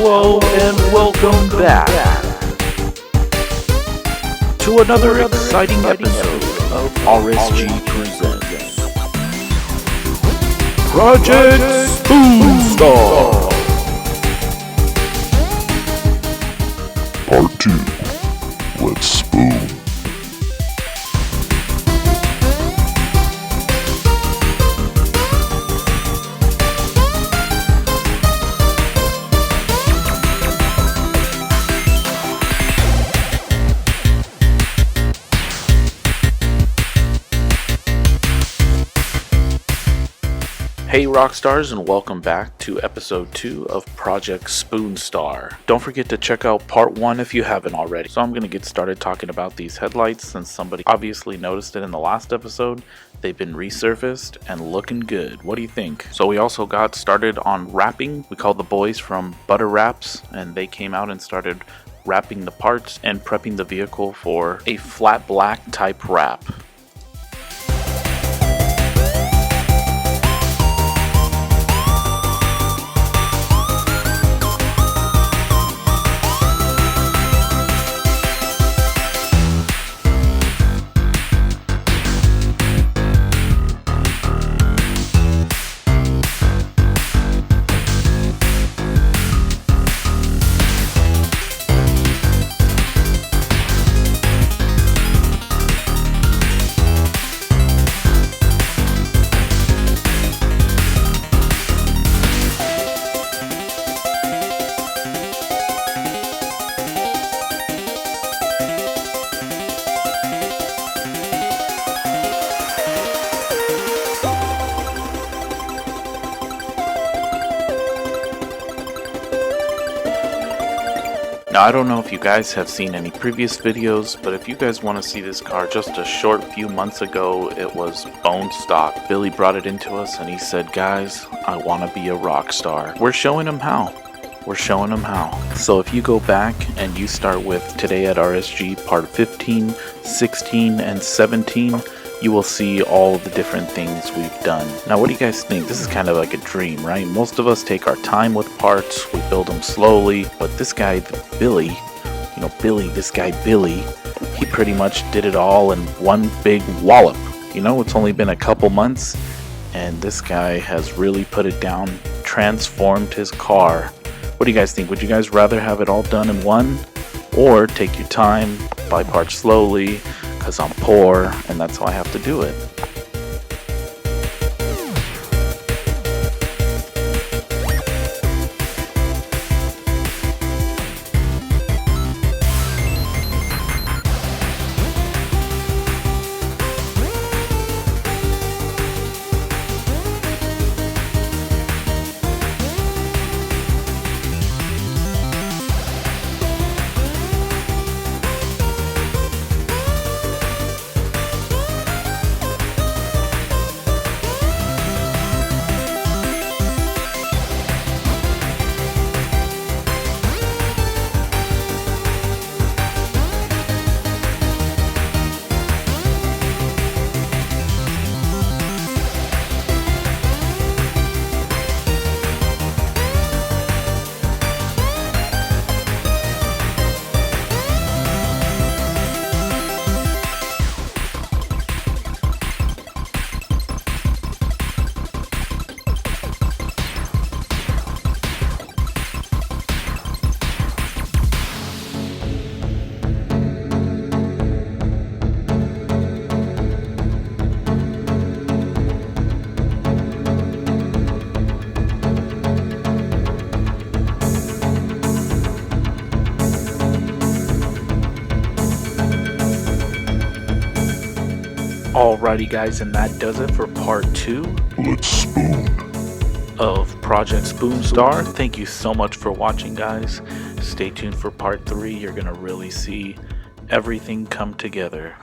Hello and welcome back to another exciting episode of RSG Presents Project Spoonstar Part 2. Let's spoon. Hey Rockstars, and welcome back to episode 2 of Project Spoonstar. Don't forget to check out part 1 if you haven't already. So I'm going to get started talking about these headlights since somebody obviously noticed it in the last episode. They've been resurfaced and looking good. What do you think? So we also got started on wrapping. We called the boys from Butter Wraps and they came out and started wrapping the parts and prepping the vehicle for a flat black type wrap. Now, I don't know if you guys have seen any previous videos, but if you guys want to see this car, just a short few months ago, it was bone stock. Billy brought it into us and he said, guys, I want to be a rock star. We're showing him how. We're showing him how. So if you go back and you start with Today at RSG part 15, 16, and 17, you will see all of the different things we've done. Now, what do you guys think? This is kind of like a dream, right? Most of us take our time with parts, we build them slowly, but this guy, Billy, he pretty much did it all in one big wallop. You know, it's only been a couple months, and this guy has really put it down, transformed his car. What do you guys think? Would you guys rather have it all done in one, or take your time, buy parts slowly, because I'm poor and that's how I have to do it? Alrighty guys, and that does it for part 2 Let's spoon. of Project Spoonstar. Thank you so much for watching, guys. Stay tuned for part 3. You're gonna really see everything come together.